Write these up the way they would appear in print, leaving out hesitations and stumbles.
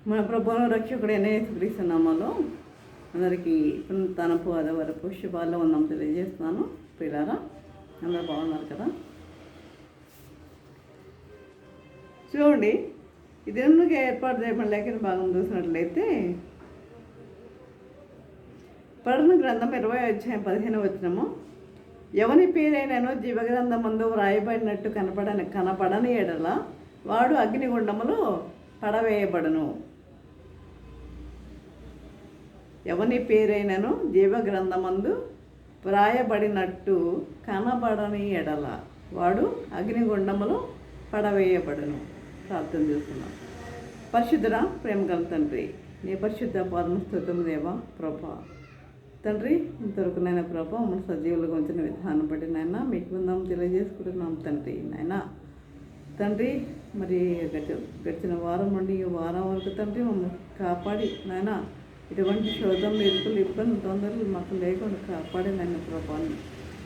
మన ప్రభువును రక్షకుడైన యేసుక్రీస్తు నామములో అందరికీ తనపు అదవరపు శుభాల్లో ఉన్నాం తెలియజేస్తున్నాను. పిల్లారా అందరూ బాగున్నారు కదా? చూడండి, ఈ దేవునికి ఏర్పాటు చేయబడిన లేఖన భాగం చూసినట్లయితే ప్రకటన గ్రంథం 20:15 ఎవని పేరైనను జీవగ్రంథమందు వ్రాయబడినట్టు కనపడని ఎడల వాడు అగ్నిగుండములో పడవేయబడును. ఎవని పేరైనను జీవగ్రంథమందు వ్రాయబడినట్టు కనబడని ఎడల వాడు అగ్నిగుండములో పడవేయబడును. ప్రార్థన చేస్తున్నాం. పరిశుద్ధుడా, ప్రేమ గల తండ్రి, నీ పరిశుద్ధ పరమస్తుతం దేవా ప్రభా తండ్రి, ఇంతవరకు నాయన ప్రభా మన సజీవులుగా ఉంచిన విధానం బట్టి నాయన మీకు వందనం తెలియజేసుకుంటున్నాం తండ్రి. నాయన తండ్రి, మరి గడిచిన వారం నుండి ఈ వారం వరకు తండ్రి మమ్మల్ని కాపాడి నాయన ఇటువంటి శోధనలు ఎదుగులు ఇబ్బంది తొందరలు మాకు లేకుండా కాపాడి నాయన ప్రభాని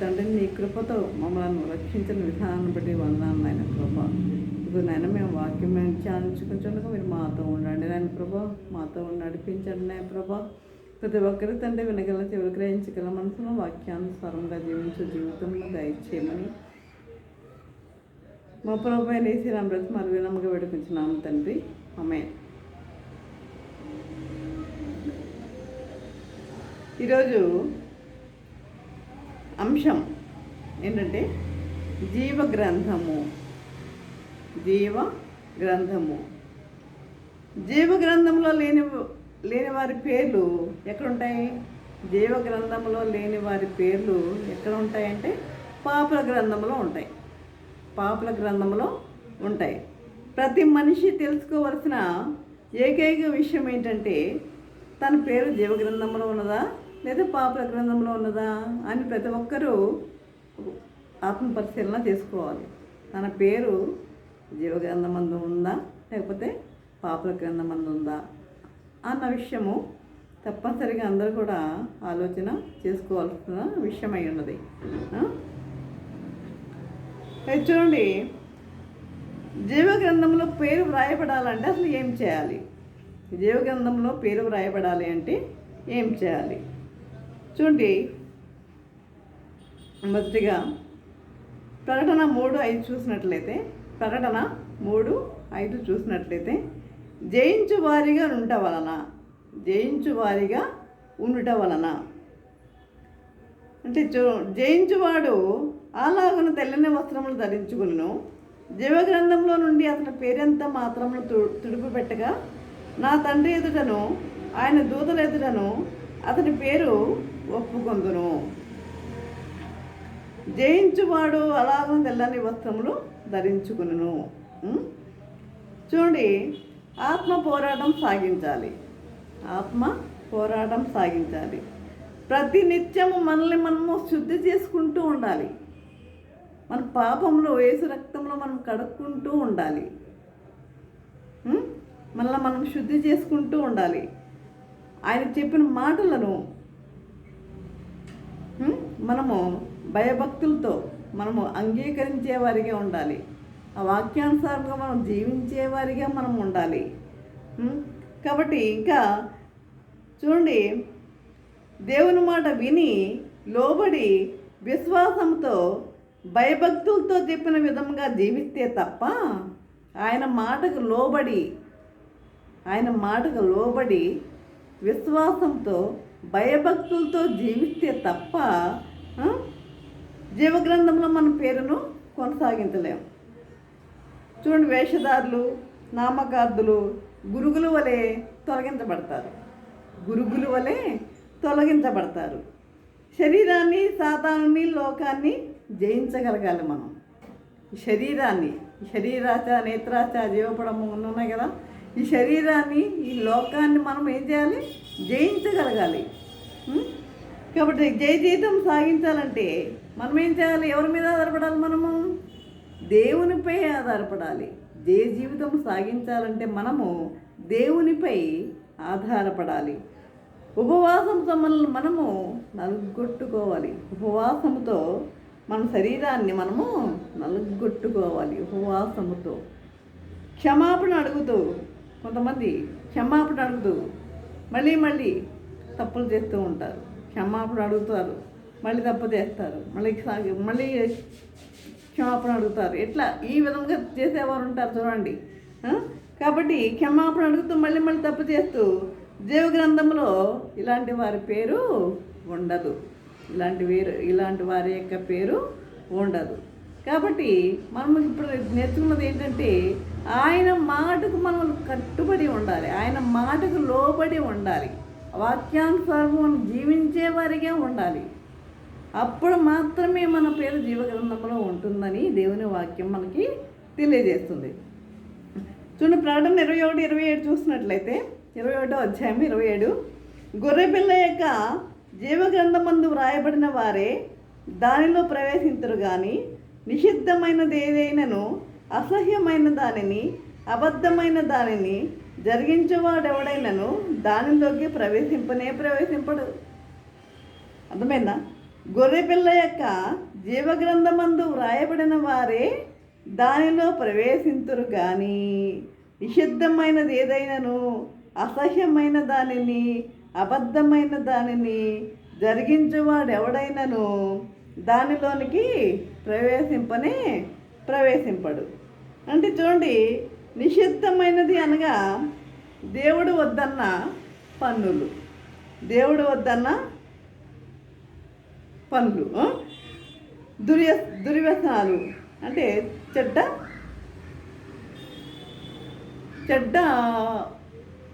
తండ్రిని నీ కృపతో మమ్మల్ని రక్షించిన విధానాన్ని బట్టి వందనాలు నాయన ప్రభా. ఇప్పుడు నాయన మేము వాక్యం ధ్యానించుకుంటుండగా మీరు మాతో ఉండండి నాయన ప్రభా, మాతో నడిపించండి నాయన ప్రభా. ప్రతి ఒక్కరి తండ్రి వినగల చెవులు గ్రహించగల మనసులో వాక్యానుసారంగా జీవించే జీవితంలో దయచేయమని మా ప్రభు అయిన యేసునామమున బ్రతి మరి వినమ్ముగా వేడుకుంటున్నాము తండ్రి. ఆమేన్. ఈరోజు అంశం ఏంటంటే జీవ గ్రంథము. జీవ గ్రంథంలో లేని వారి పేర్లు ఎక్కడుంటాయి? జీవ గ్రంథంలో లేని వారి పేర్లు ఎక్కడ ఉంటాయంటే పాపుల గ్రంథంలో ఉంటాయి. ప్రతి మనిషి తెలుసుకోవలసిన ఏకైక విషయం ఏంటంటే తన పేరు జీవ గ్రంథంలో ఉన్నదా లేదా పాపుల గ్రంథంలో ఉన్నదా అని ప్రతి ఒక్కరూ ఆత్మపరిశీలన చేసుకోవాలి. తన పేరు జీవ గ్రంథమందు ఉందా లేకపోతే పాపుల గ్రంథమందు ఉందా అన్న విషయము తప్పనిసరిగా అందరూ కూడా ఆలోచన చేసుకోవాల్సిన విషయమై ఉన్నది. చూడండి, జీవ గ్రంథంలో పేరు వ్రాయబడాలంటే అసలు ఏం చేయాలి? జీవ గ్రంథంలో పేరు వ్రాయబడాలి అంటే ఏం చేయాలి? చూడండి, మొదటిగా ప్రకటన 3:5 చూసినట్లయితే జయించు వారిగా ఉండుట వలన అంటే జయించువాడు అలాగున తెల్లని వస్త్రములు ధరించుకును. జీవగ్రంథంలో నుండి అతని పేరెంత మాత్రములు తుడిపిపెట్టగా నా తండ్రి ఎదుటను ఆయన దూతల ఎదుటను అతని పేరు ఒప్పుకొందును. జయించువాడు అలాగున తెల్లని వస్త్రములు ధరించుకును. చూడండి, ఆత్మ పోరాటం సాగించాలి. ప్రతి నిత్యము మనల్ని మనము శుద్ధి చేసుకుంటూ ఉండాలి. మన పాపంలో యేసు రక్తంలో మనం కడుక్కుంటూ ఉండాలి. మనల్ని మనం శుద్ధి చేసుకుంటూ ఉండాలి. ఆయన చెప్పిన మాటలను మనము భయభక్తులతో మనము అంగీకరించే వారిగా ఉండాలి. ఆ వాక్యానుసారంగా మనం జీవించే వారిగా మనం ఉండాలి. కాబట్టి ఇంకా చూడండి, దేవుని మాట విని లోబడి విశ్వాసంతో భయభక్తులతో చెప్పిన విధంగా జీవిస్తే తప్ప ఆయన మాటకు లోబడి విశ్వాసంతో భయభక్తులతో జీవిస్తే తప్ప జీవగ్రంథంలో మన పేరును కొనసాగించలేము. చూడండి, వేషధారులు, నామకార్థులు గురుగుల వలె తొలగించబడతారు. శరీరాన్ని, సాతానుని, లోకాన్ని జయించగలగాలి. మనం శరీరాన్ని, శరీరాచ, నేత్రాచ, జీవపడము ఉన్నాయి కదా, ఈ శరీరాన్ని, ఈ లోకాన్ని మనం ఏం చేయాలి? జయించగలగాలి. కాబట్టి జీవితం సాగించాలంటే మనం ఏం చేయాలి? ఎవరి మీద ఆధారపడాలి? మనము దేవునిపై ఆధారపడాలి. జీవితం సాగించాలంటే మనము దేవునిపై ఆధారపడాలి. ఉపవాసంతో మనము నలుగొట్టుకోవాలి. ఉపవాసంతో మన శరీరాన్ని మనము నలుగొట్టుకోవాలి. ఉపవాసముతో క్షమాపణ అడుగుతూ కొంతమంది క్షమాపణ అడుగుతూ మళ్ళీ మళ్ళీ తప్పులు చేస్తూ ఉంటారు. క్షమాపణ అడుగుతారు, మళ్ళీ తప్పు చేస్తారు, మళ్ళీ క్షమాపణ అడుగుతారు. ఇట్లా ఈ విధంగా చేసేవారు ఉంటారు చూడండి. కాబట్టి క్షమాపణ అడుగుతూ మళ్ళీ మళ్ళీ తప్పు చేస్తూ జీవ గ్రంథంలో ఇలాంటి వారి పేరు ఉండదు. ఇలాంటి వారి యొక్క పేరు ఉండదు. కాబట్టి మనం ఇప్పుడు నేర్చుకున్నది ఏంటంటే ఆయన మాటకు మనం కట్టుబడి ఉండాలి, ఆయన మాటకు లోబడి ఉండాలి, వాక్యానుసారం మనం జీవించే వారిగా ఉండాలి. అప్పుడు మాత్రమే మన పేరు జీవగ్రంథంలో ఉంటుందని దేవుని వాక్యం మనకి తెలియజేస్తుంది. చూడండి, ప్రకటన 21:27 చూసినట్లయితే 21వ అధ్యాయం 27, గొర్రెపిల్ల యొక్క జీవగ్రంథమందు వ్రాయబడిన వారే దానిలో ప్రవేశించరు కానీ నిషిద్ధమైనది ఏదైనాను అసహ్యమైన దానిని అబద్ధమైన దానిని జరిగించేవాడెవడైనను దానిలోకి ప్రవేశింపడు. అర్థమైందా? గొర్రెపిల్ల యొక్క జీవగ్రంథమందు వ్రాయబడిన వారే దానిలో ప్రవేశింతురు కానీ నిషిద్ధమైనది ఏదైనాను అసహ్యమైన దానిని అబద్ధమైన దానిని జరిగించేవాడు ఎవడైనాను దానిలోనికి ప్రవేశింపడు. అంటే చూడండి, నిషిద్ధమైనది అనగా దేవుడు వద్దన్న పన్నులు, దుర్వ్యసనాలు అంటే చెడ్డ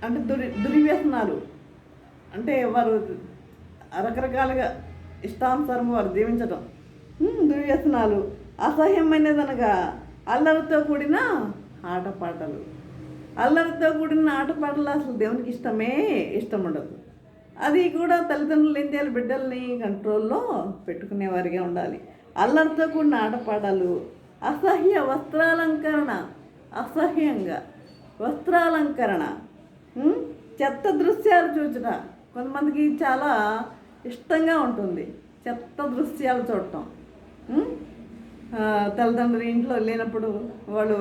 అంటే దుర్వ్యసనాలు అంటే వారు రకరకాలుగా ఇష్టానుసారం వారు జీవించటం, దుర్వ్యసనాలు. అసహ్యమైనదనగా అల్లరితో కూడిన ఆటపాటలు. అసలు దేవునికి ఇష్టం ఉండదు. అది కూడా తల్లిదండ్రులు ఏం చేయాలి, బిడ్డల్ని కంట్రోల్లో పెట్టుకునేవారిగా ఉండాలి. అల్లరితో కూడిన ఆటపాటలు, అసహ్యంగా వస్త్రాలంకరణ, చెత్త దృశ్యాలు చూచుట. కొంతమందికి చాలా ఇష్టంగా ఉంటుంది చెత్త దృశ్యాలు చూడటం. తల్లిదండ్రులు ఇంట్లో లేనప్పుడు వాళ్ళు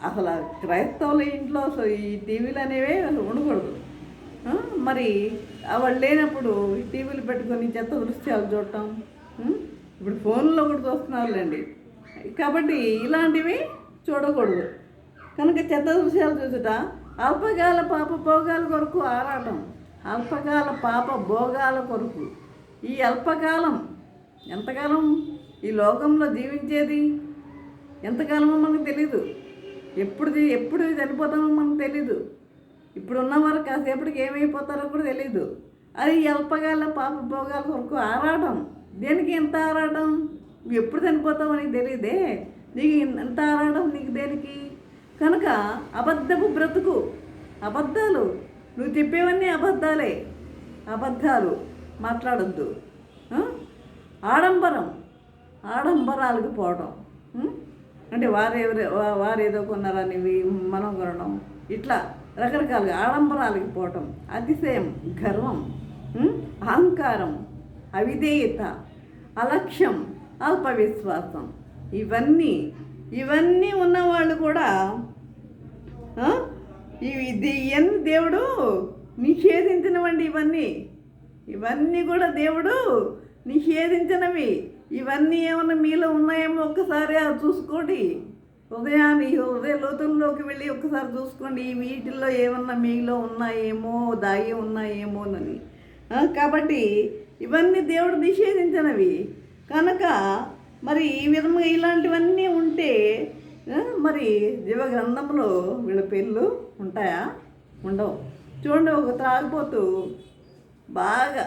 అసలు క్రైస్తవుల ఇంట్లో అసలు ఈ టీవీలు అనేవే ఉండకూడదు. మరి వాళ్ళు లేనప్పుడు టీవీలు పెట్టుకొని చెత్త దృశ్యాలు చూడటం. ఇప్పుడు ఫోన్లో కూడా చూస్తున్నారులేండి. కాబట్టి ఇలాంటివి చూడకూడదు. కనుక చెత్త దృశ్యాలు చూసుట, అల్పకాల పాప భోగాల కొరకు ఆరాటం. అల్పకాల పాప భోగాల కొరకు. ఈ అల్పకాలం ఎంతకాలం ఈ లోకంలో జీవించేది ఎంతకాలమో మనకు తెలీదు. ఎప్పుడు చనిపోతామో మనకు తెలీదు. ఇప్పుడు ఉన్నవారు కాసేపటికి ఏమైపోతారో కూడా తెలీదు. అది అల్పకాల పాప భోగాల కొరకు ఆరాటం. దేనికి ఎంత ఆరాటం? నువ్వు ఎప్పుడు చనిపోతావో నీకు తెలియదే, నీకు ఎంత ఆరాటం నీకు దేనికి? కనుక అబద్ధపు బ్రతుకు, అబద్ధాలు, నువ్వు చెప్పేవన్నీ అబద్ధాలు మాట్లాడొద్దు. ఆడంబరాలకు పోవడం, అంటే వారేదో కొన్నారని మనం కొనడం, ఇట్లా రకరకాలుగా ఆడంబరాలకు పోవటం, అతిశయం, గర్వం, అహంకారం, అవిధేయత, అలక్ష్యం, అల్పవిశ్వాసం, ఇవన్నీ ఉన్నవాళ్ళు కూడా ఇవన్నీ దేవుడు నిషేధించినవండి. ఇవన్నీ కూడా దేవుడు నిషేధించినవి. ఇవన్నీ ఏమన్నా మీలో ఉన్నాయేమో ఒక్కసారి చూసుకోండి. హృదయ లోతుల్లోకి వెళ్ళి ఒక్కసారి చూసుకోండి. వీటిల్లో ఏమన్నా మీలో ఉన్నాయేమో, దాగి ఉన్నాయేమోనని. కాబట్టి ఇవన్నీ దేవుడు నిషేధించినవి కనుక మరి ఈ విధంగా ఇలాంటివన్నీ ఉంటే మరి జీవగ్రంథంలో వీళ్ళ పేర్లు ఉంటాయా? ఉండవు. చూడండి, ఒక త్రాగిపోతూ బాగా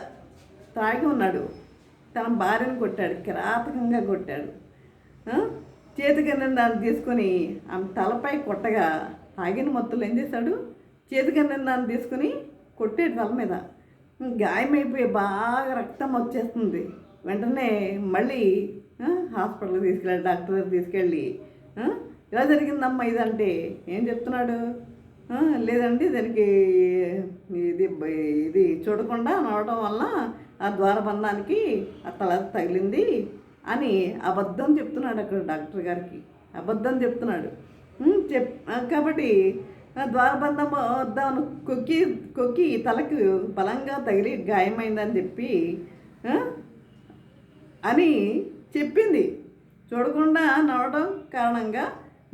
తాగి ఉన్నాడు, తన భార్యను కొట్టాడు, కిరాతకంగా కొట్టాడు. చేతికన్నం దాన్ని తీసుకొని ఆమె తలపై కొట్టగా తాగిన మొత్తంలో ఏం చేశాడు? చేతికన్నం దాన్ని తీసుకుని కొట్టాడు తల మీద. గాయమైపోయి బాగా రక్తం వచ్చేస్తుంది. వెంటనే మళ్ళీ హాస్పిటల్కి తీసుకెళ్ళి డాక్టర్ దగ్గర తీసుకెళ్ళి ఇలా జరిగిందమ్మా ఇదంటే ఏం చెప్తున్నాడు? లేదండి దానికి ఇది చూడకుండా నడవడం వల్ల ఆ ద్వారబంధానికి ఆ తల తగిలింది అని అబద్ధం చెప్తున్నాడు. అక్కడ డాక్టర్ గారికి అబద్ధం చెప్తున్నాడు. కాబట్టి ద్వారబంధం వద్ద కొక్కి కొక్కి తలకు బలంగా తగిలి గాయమైందని చెప్పి ఆ, అని చెప్పింది. చూడకుండా నడవడం కారణంగా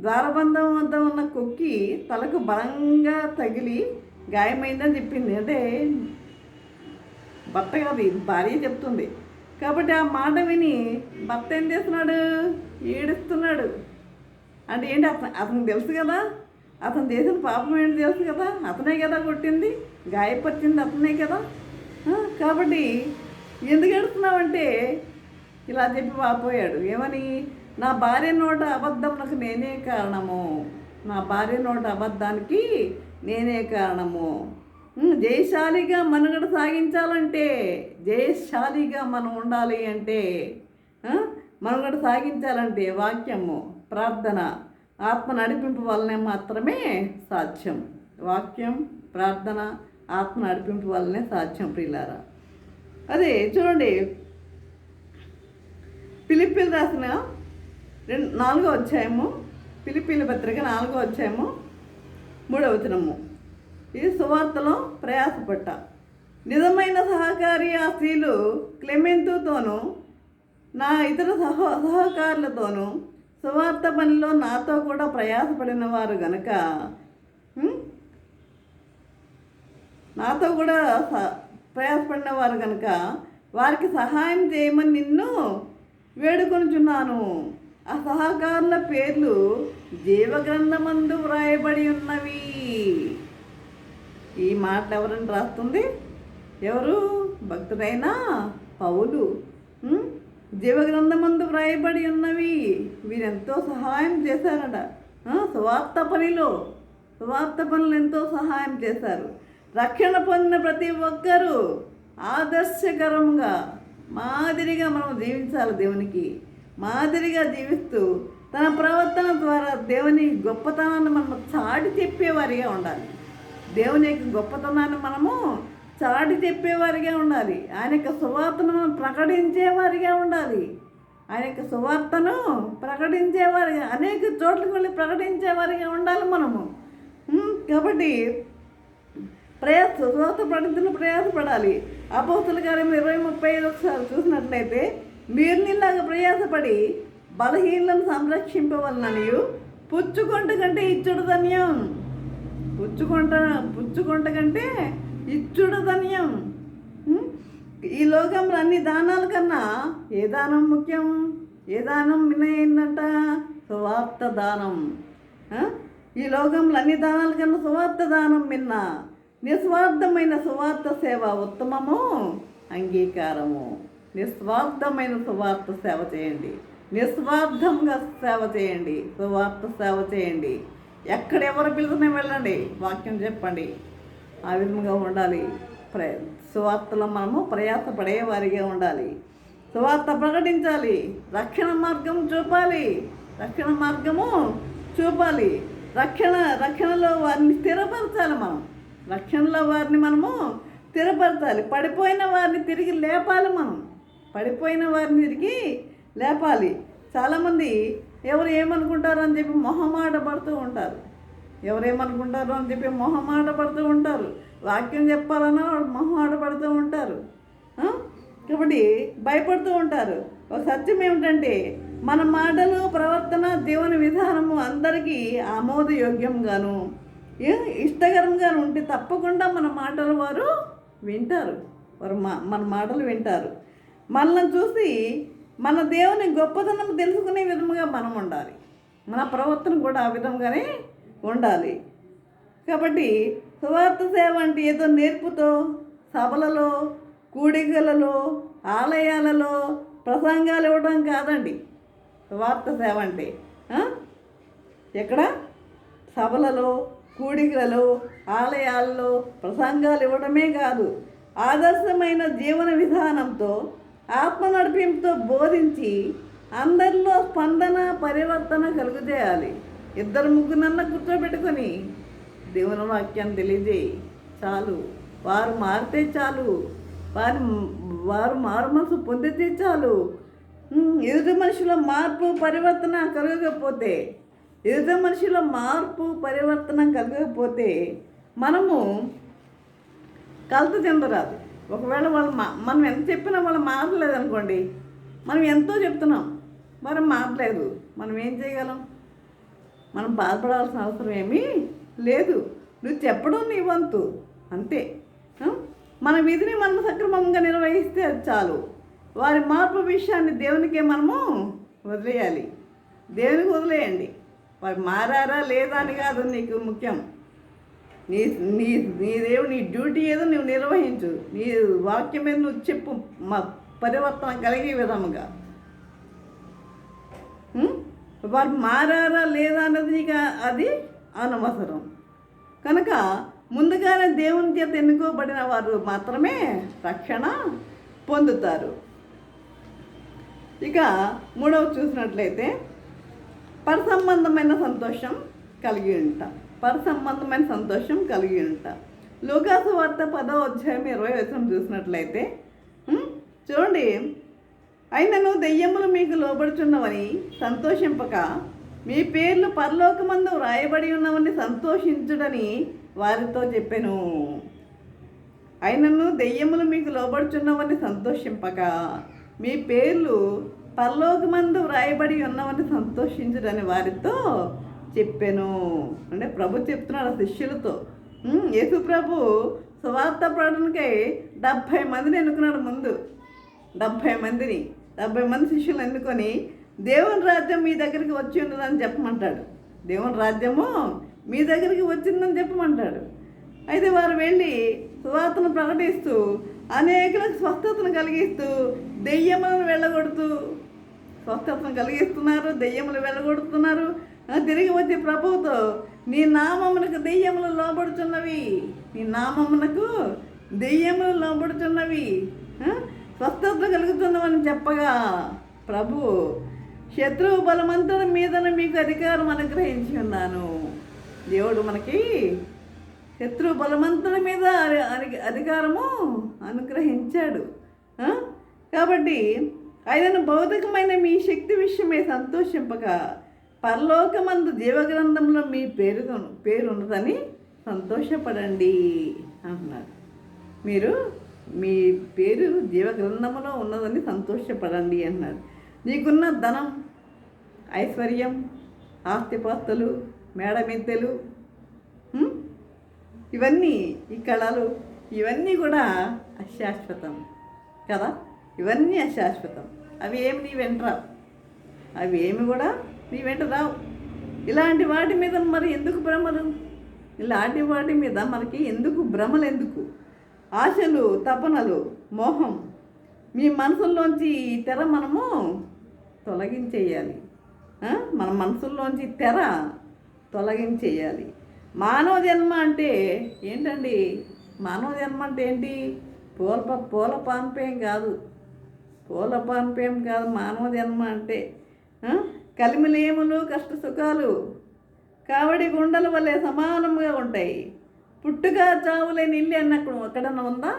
ద్వారబంధం వద్ద ఉన్న కొక్కి తలకు బలంగా తగిలి గాయమైందని చెప్పింది. అంటే భర్త కాదు, భార్య చెప్తుంది. కాబట్టి ఆ మాట విని భర్త ఏం చేస్తున్నాడు? ఏడుస్తున్నాడు. అంటే ఏంటి, అతనికి తెలుసు కదా, అతను చేసిన పాపం ఏంటి తెలుసు కదా, అతనే కదా కొట్టింది, గాయపరిచింది అతనే కదా. కాబట్టి ఎందుకు ఏడుస్తున్నావంటే ఇలా చెప్పి వాపోయాడు. ఏమని? నా భార్య నోట అబద్ధమునకు నేనే కారణము, నా భార్య నోట అబద్ధానికి నేనే కారణము. జయశాలిగా మనుగడ సాగించాలంటే, జయశాలిగా మనం ఉండాలి అంటే, మనుగడ సాగించాలంటే వాక్యము, ప్రార్థన, ఆత్మ నడిపింపు వల్లనే మాత్రమే సాధ్యం. వాక్యం, ప్రార్థన, ఆత్మ నడిపింపు వల్లనే సాధ్యం ప్రియులారా. అదే చూడండి, ఫిలిప్పీలు రాసిన 4వ అధ్యాయము, ఫిలిప్పీల పత్రిక 4వ అధ్యాయము 3వ వచనము. ఇది సువార్తలో ప్రయాసపడ్డ నిజమైన సహకారి ఆ స్త్రీలు క్లెమెంతుతోనూ నా ఇతర సహకారులతోనూ సువార్త పనిలో నాతో కూడా ప్రయాసపడిన వారు గనక, నాతో కూడా ప్రయాసపడిన వారు కనుక వారికి సహాయం చేయమని నిన్ను వేడుకొనుచున్నాను. ఆ సహకారుల పేర్లు జీవగ్రంథమందు వ్రాయబడి ఉన్నవి. ఈ మాట ఎవరని రాస్తుంది? ఎవరు? భక్తుడైన పౌలు. జీవగ్రంథమందు వ్రాయబడి ఉన్నవి. వీరెంతో సహాయం చేశారట. సువార్త పనిలో ఎంతో సహాయం చేశారు. రక్షణ పొందిన ప్రతి ఒక్కరూ ఆదర్శకరంగా మాదిరిగా మనం జీవించాలి. దేవునికి మాదిరిగా జీవిస్తూ తన ప్రవర్తన ద్వారా దేవుని గొప్పతనాన్ని మనం చాటి చెప్పేవారిగా ఉండాలి. దేవుని యొక్క గొప్పతనాన్ని మనము చాటి చెప్పేవారిగా ఉండాలి. ఆయన యొక్క సువార్తను ప్రకటించేవారిగా ఉండాలి. ఆయన యొక్క సువార్తను ప్రకటించేవారిగా, అనేక చోట్లకు వెళ్ళి ప్రకటించేవారిగా ఉండాలి మనము. కాబట్టి సువార్త ప్రకటించడం ప్రయాసపడాలి. అపోస్తుల కార్యం 20:35 ఒకసారి చూసినట్లయితే, మీరు నీలాగా ప్రయాసపడి బలహీనలను సంరక్షింపవలననియు పుచ్చుకొంట కంటే ఇచ్చుడు ధన్యం. పుచ్చుకొంట కంటే ఇచ్చుడు ధన్యం. ఈ లోకంలో అన్ని దానాల కన్నా ఏ దానం ముఖ్యం? ఏ దానం వినయిందంట? సువార్త దానం. ఈ లోకంలో అన్ని దానాల కన్నా సువార్త దానం మిన్న. నిస్వార్థమైన సువార్త సేవ ఉత్తమము, అంగీకారము. నిస్వార్థమైన సువార్త సేవ చేయండి. నిస్వార్థంగా సేవ చేయండి. సువార్త సేవ చేయండి. ఎక్కడెవరు పిలుచునే వెళ్ళండి, వాక్యం చెప్పండి. ఆ విధంగా ఉండాలి. సువార్తలో మనము ప్రయాసపడేవారిగా ఉండాలి. సువార్త ప్రకటించాలి. రక్షణ మార్గం చూపాలి. రక్షణ మార్గము చూపాలి. రక్షణలో వారిని స్థిరపరచాలి. రక్షణలో వారిని మనము స్థిరపరచాలి. పడిపోయిన వారిని తిరిగి లేపాలి. పడిపోయిన వారిని తిరిగి లేపాలి. చాలామంది ఎవరు ఏమనుకుంటారో అని చెప్పి మొహమాట పడుతూ ఉంటారు. ఎవరేమనుకుంటారో అని చెప్పి మొహమాట పడుతూ ఉంటారు. వాక్యం చెప్పాలన్నా మొహమాట పడుతూ ఉంటారు. కాబట్టి భయపడుతూ ఉంటారు. ఒక సత్యం ఏమిటంటే, మన మాటలు, ప్రవర్తన, దేవుని విధానము అందరికీ ఆమోదయోగ్యంగాను ఇష్టకరంగా ఉంటే తప్పకుండా మన మాటలు వారు వింటారు. మన మాటలు వింటారు. మనల్ని చూసి మన దేవుని గొప్పతనం తెలుసుకునే విధంగా మనం ఉండాలి. మన ప్రవర్తన కూడా ఆ విధంగానే ఉండాలి. కాబట్టి సువార్త సేవ అంటే ఏదో నేర్పుతో సభలలో, కూడికలలో, ఆలయాలలో ప్రసంగాలు ఇవ్వడం కాదండి. సువార్త సేవ అంటే ఎక్కడ? సభలలో, కూడికలలో, ఆలయాల్లో ప్రసంగాలు ఇవ్వడమే కాదు, ఆదర్శమైన జీవన విధానంతో, ఆత్మ నడిపింపుతో బోధించి అందరిలో స్పందన, పరివర్తన కలుగజేయాలి. 2-3 కూర్చోబెట్టుకొని దేవుని వాక్యాన్ని తెలియజేయి చాలు. వారు మారితే చాలు. వారు మారు మనసు పొందితే చాలు. ఎదుటి మనుషుల మార్పు, పరివర్తన కలగకపోతే ఎదుట మనిషిలో మార్పు పరివర్తన కలగకపోతే మనము కలత చెందరాదు. ఒకవేళ వాళ్ళు మనం ఎంత చెప్పినా వాళ్ళు మారలేదు అనుకోండి, మనం ఎంతో చెప్తున్నాం, మరి మారలేదు, మనం ఏం చేయగలం? మనం బాధపడాల్సిన అవసరం ఏమీ లేదు. నువ్వు చెప్పడం నీ వంతు అంతే. మన విధిని మనం సక్రమంగా నిర్వహిస్తే అది చాలు. వారి మార్పు విషయాన్ని దేవునికే మనము వదిలేయాలి. దేవునికి వదిలేయండి. వారు మారారా లేదా అని కాదు నీకు ముఖ్యం. నీ నీ నీ దేవుడు నీ డ్యూటీ ఏదో నువ్వు నిర్వహించు. నీ వాక్యం మీద నువ్వు చెప్పు, పరివర్తన కలిగే విధముగా. వారు మారారా లేదా అన్నది నీకు అది అనవసరం. కనుక ముందుగానే దేవుని చేత ఎన్నుకోబడిన వారు మాత్రమే రక్షణ పొందుతారు. ఇక మూడవ చూసినట్లయితే పరసంబంధమైన సంతోషం కలిగి ఉంటాం. పరసంబంధమైన సంతోషం కలిగి ఉంటాం. లూకాసు వార్త 10వ అధ్యాయం 20వ వచనం చూసినట్లయితే చూడండి, అయినను దెయ్యములు మీకు లోబడుచున్నవని సంతోషింపక మీ పేర్లు పరలోకమందు వ్రాయబడి ఉన్నవని సంతోషించుడని వారితో చెప్పెను. అయినను దెయ్యములు మీకు లోబడుచున్నవని సంతోషింపక మీ పేర్లు పరలోకమందు వ్రాయబడి ఉన్నవని సంతోషించుడని వారితో చెప్పాను. అంటే ప్రభు చెప్తున్నాడు శిష్యులతో. యేసు ప్రభు సువార్త ప్రకటనకై 70 మందిని ఎన్నుకున్నాడు. ముందు 70 మంది శిష్యులు ఎన్నుకొని దేవుని రాజ్యం మీ దగ్గరికి వచ్చి ఉన్నదని చెప్పమంటాడు. దేవుని రాజ్యము మీ దగ్గరికి వచ్చిందని చెప్పమంటాడు. అయితే వారు వెళ్ళి సువార్తను ప్రకటిస్తూ అనేకులకు స్వస్థతను కలిగిస్తూ దెయ్యములను వెళ్ళగొడుతూ స్వస్థతను కలిగిస్తున్నారు, దెయ్యములు వెళ్ళగొడుతున్నారు. తిరిగి వచ్చి ప్రభువుతో నీ నామమునకు దెయ్యములు లోబడుచున్నవి, నీ నామమునకు దెయ్యములు లోబడుచున్నవి, స్వస్థత కలుగుతున్నవని చెప్పగా ప్రభు శత్రువు బలమంతుడి మీదను మీకు అధికారం అనుగ్రహించి ఉన్నాను. దేవుడు మనకి శత్రువు బలమంతుడి మీద అధికారము అనుగ్రహించాడు. కాబట్టి ఆయనను భౌతికమైన మీ శక్తి విషయమే సంతోషింపక పరలోకమందు జీవగ్రంథంలో మీ పేరు ఉన్నదని సంతోషపడండి అంటున్నారు. మీరు మీ పేరు జీవగ్రంథంలో ఉన్నదని సంతోషపడండి అన్నారు. నీకున్న ధనం, ఐశ్వర్యం, ఆస్తిపాస్తులు, మేడమిద్దెలు, ఇవన్నీ, ఈ కళలు, ఇవన్నీ కూడా అశాశ్వతం కదా. ఇవన్నీ అశాశ్వతం. అవి ఏమి నీ వెంట రావు. అవి ఏమి కూడా నీ వెంట రావు. ఇలాంటి వాటి మీద మరి ఎందుకు భ్రమలు? ఇలాంటి వాటి మీద మనకి ఎందుకు భ్రమలు? ఎందుకు ఆశలు, తపనలు, మోహం? మీ మనసుల్లోంచి ఈ తెర మనము తొలగించేయాలి. మన మనసుల్లోంచి తెర తొలగించేయాలి. మానవ జన్మ అంటే ఏంటండి? మానవ జన్మ అంటే ఏంటి? పూల పాన్పేం కాదు. పూల పాన్పేం కాదు మానవ జన్మ అంటే. కలిమిలేములు, కష్ట సుఖాలు కావడి గుండల వల్లే సమానంగా ఉంటాయి. పుట్టుక చావు లేని ఇల్లు ఎక్కడన్నా ఉందా?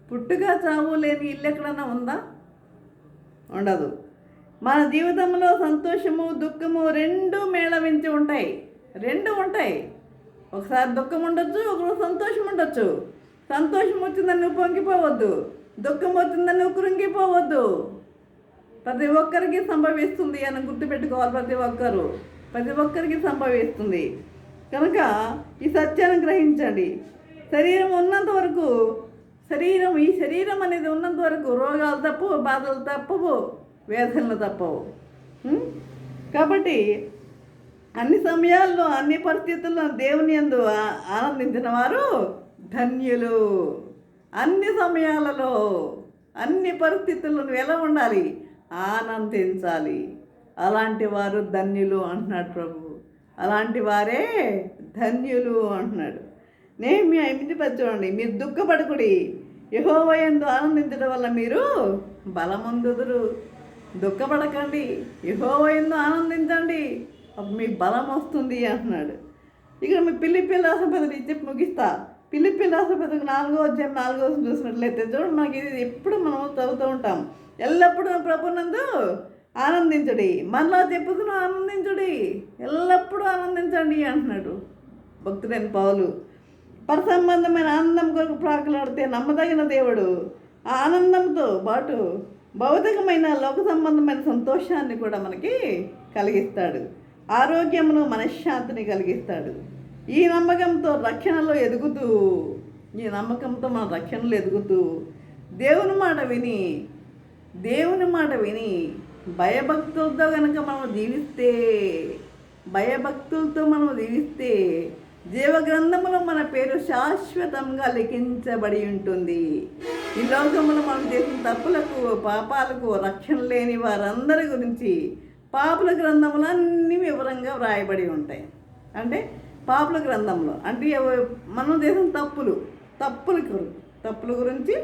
పుట్టుక చావు లేని ఇల్లు ఎక్కడన్నా ఉందా? ఉండదు. మన జీవితంలో సంతోషము, దుఃఖము రెండు మేళవించి ఉంటాయి. రెండు ఉంటాయి. ఒకసారి దుఃఖం ఉండొచ్చు, ఒకరోజు సంతోషం ఉండొచ్చు. సంతోషం వచ్చిందని నువ్వు పొంగిపోవద్దు, దుఃఖం వచ్చిందని నువ్వు కృంగిపోవద్దు. ప్రతి ఒక్కరికి సంభవిస్తుంది అని గుర్తుపెట్టుకోవాలి. ప్రతి ఒక్కరికి సంభవిస్తుంది. కనుక ఈ సత్యాన్ని గ్రహించండి. శరీరం ఉన్నంత వరకు, ఈ శరీరం అనేది ఉన్నంత వరకు రోగాలు తప్పవు, బాధలు తప్పవు, వేదనలు తప్పవు. కాబట్టి అన్ని సమయాల్లో, అన్ని పరిస్థితుల్లో దేవుని యందు ఆనందించిన వారు ధన్యులు. అన్ని సమయాలలో, అన్ని పరిస్థితుల్లో నువ్వు ఎలా ఉండాలి? ఆనందించాలి. అలాంటి వారు ధన్యులు అంటున్నాడు ప్రభు. అలాంటి వారే ధన్యులు అంటున్నాడు. నేమి 8 చూడండి, మీరు దుఃఖపడకుడి, యెహోవా యందు ఆనందించడం వల్ల మీరు బలమొందుదురు. దుఃఖపడకండి, యెహోవా యందు ఆనందించండి, అప్పుడు మీకు బలం వస్తుంది అంటున్నాడు. ఇక్కడ మీ ఫిలిప్పీయుల రాసిన పత్రిక చెప్పి ముగిస్తా. ఫిలిప్పీయుల రాసిన పత్రిక 4వ అధ్యాయం 4వ చూసినట్లయితే చూడండి, మనకి ఇది ఎప్పుడు మనం చదువుతూ ఉంటాం. ఎల్లప్పుడూ ప్రభునందు ఆనందించుడి, మరలా చెప్పుకుని ఆనందించుడి, ఎల్లప్పుడూ ఆనందించండి అంటున్నాడు భక్తుడైన పౌలు. పరసంబంధమైన ఆనందం కొరకు ప్రాకులాడితే నమ్మదగిన దేవుడు ఆ ఆనందంతో పాటు భౌతికమైన లోక సంబంధమైన సంతోషాన్ని కూడా మనకి కలిగిస్తాడు. ఆరోగ్యమును మనశ్శాంతిని కలిగిస్తాడు. ఈ నమ్మకంతో రక్షణలో ఎదుగుతూ మన రక్షణలో ఎదుగుతూ దేవుని మాట విని భయభక్తులతో కనుక భయభక్తులతో మనం జీవిస్తే జీవగ్రంథములో మన పేరు శాశ్వతంగా లిఖించబడి ఉంటుంది. ఈ లోకములో మనం చేసిన తప్పులకు పాపాలకు రక్షణ లేని వారందరి గురించి పాపుల గ్రంథములు అన్నీ వివరంగా వ్రాయబడి ఉంటాయి. అంటే పాపుల గ్రంథంలో అంటే మనం చేసిన తప్పుల గురించి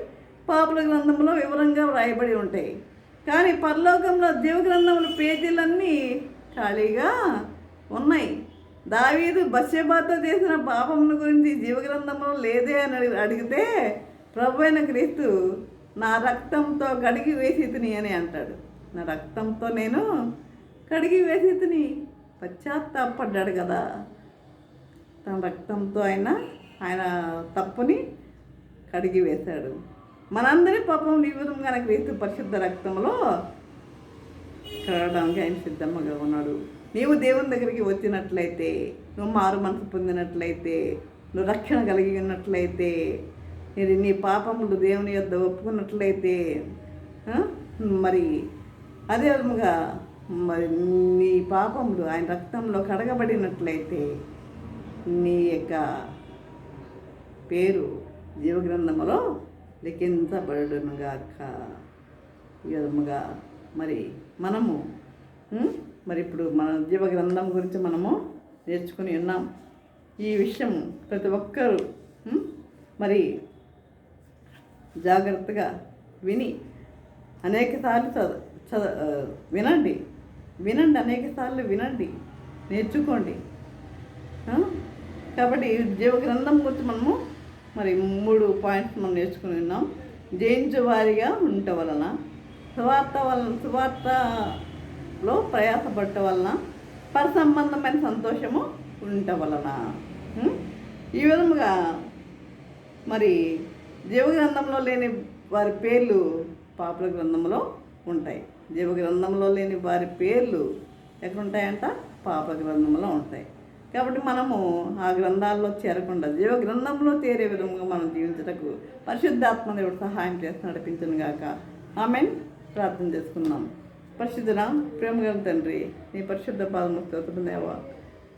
పాపుల గ్రంథంలో వివరంగా వ్రాయబడి ఉంటాయి. కానీ పరలోకంలో జీవగ్రంథముల పేజీలన్నీ ఖాళీగా ఉన్నాయి. దావీదు బత్షెబాతో చేసిన పాపముల గురించి జీవగ్రంథంలో లేదే అని అడిగితే ప్రభు అయిన క్రీస్తు నా రక్తంతో కడిగి వేసితిని అని అంటాడు. నా రక్తంతో నేను కడిగి వేసితిని, పశ్చాత్తాపడ్డాడు కదా. తన రక్తంతో ఆయన తప్పుని కడిగి వేశాడు. మనందరి పాపం నివేదంగా క్రీస్తు పరిశుద్ధ రక్తంలో కడగడానికి ఆయన సిద్ధంగా ఉన్నాడు. నీవు దేవుని దగ్గరికి వచ్చినట్లయితే, నువ్వు మారు మనసు పొందినట్లయితే, నువ్వు రక్షణ కలిగి ఉన్నట్లయితే, నీ పాపములు దేవుని యొద్ద ఒప్పుకున్నట్లయితే, మరి అదే విధముగా మరి నీ పాపములు ఆయన రక్తంలో కడగబడినట్లయితే నీ యొక్క పేరు జీవగ్రంథములో లిఖించబడునుగాక. ఈ విధముగా మరి మనము మరి ఇప్పుడు మన జీవగ్రంథం గురించి మనము నేర్చుకుని ఉన్నాం. ఈ విషయం ప్రతి ఒక్కరూ మరి జాగ్రత్తగా విని అనేకసార్లు వినండి, అనేకసార్లు వినండి, నేర్చుకోండి. కాబట్టి జీవగ్రంథం గురించి మనము మరి 3 పాయింట్స్ మనం నేర్చుకుని ఉన్నాం. జయించువారిగా ఉండటం వలన, సువార్తలో ప్రయాసపడటం వలన, పరసంబంధమైన సంతోషము ఉండటం వలన. ఈ విధముగా మరి జీవగ్రంథంలో లేని వారి పేర్లు పాపుల గ్రంథంలో ఉంటాయి. జీవగ్రంథంలో లేని వారి పేర్లు ఎక్కడుంటాయంట? పాపుల గ్రంథంలో ఉంటాయి. కాబట్టి మనము ఆ గ్రంథాల్లో చేరకుండా జీవగ్రంథంలో చేరే విధంగా మనం జీవించటకు పరిశుద్ధాత్మ దేవుడు సహాయం చేసి నడిపించను గాక. ఆమెన్. ప్రార్థన చేసుకుందాం. పరిశుద్ధుడా, ప్రేమగల తండ్రి, నీ పరిశుద్ధ పాదము స్తోత్రం దేవా.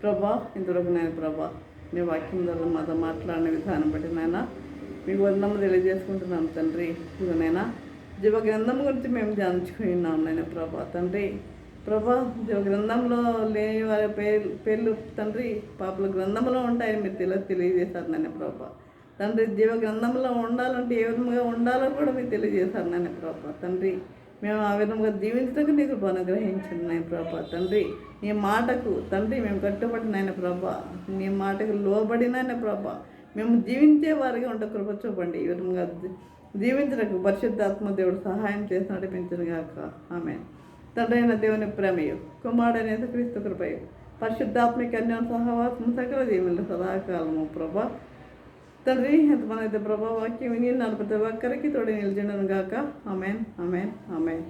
ప్రభా, ఇంతవరకు నేను ప్రభా నీ వాక్యం ద్వారా మాతో మాట్లాడిన విధానం బట్టి నాయన మీకు వందనము తెలియజేసుకుంటున్నాం తండ్రి. ఇదిగోనైనా జీవగ్రంథం గురించి మేము ధ్యానించుకుని ఉన్నాం నాయన ప్రభా. తండ్రి ప్రభా, జీవగ్రంథంలో లేని వారి పేర్లు తండ్రి పాపుల గ్రంథంలో ఉంటాయని మీరు తెలియజేశారు నాయన ప్రభా. తండ్రి జీవగ్రంథంలో ఉండాలంటే ఏ విధంగా ఉండాలో కూడా మీరు తెలియజేశారు నాయన ప్రభా. తండ్రి మేము ఆ విధంగా జీవించడానికి నీకు అనుగ్రహించండి నాయన ప్రభా. తండ్రి నీ మాటకు తండ్రి మేము కట్టుబడిన ఆయన ప్రభా, నీ మాటకు లోబడిన ప్రభా మేము జీవించే వారిగా ఉంటే కృప చూపండి. ఈ విధంగా జీవించడానికి పరిశుద్ధాత్మ దేవుడు సహాయం చేసి నడిపించను గాక. ఆమె తండ్రి అయిన దేవుని ప్రేమయు, కుమారుడైన యేసుక్రీస్తు కృపయు, పరిశుద్ధాత్మిక అన్యోన్య సహవాసము సకల జీవులు సదాకాలము ప్రభా. తండ్రి ఎంతమంది అయితే ప్రభా వాక్యం విని ప్రతి ఒక్కరికి తోడి నిలిచిండను గాక. Amen, amen, amen.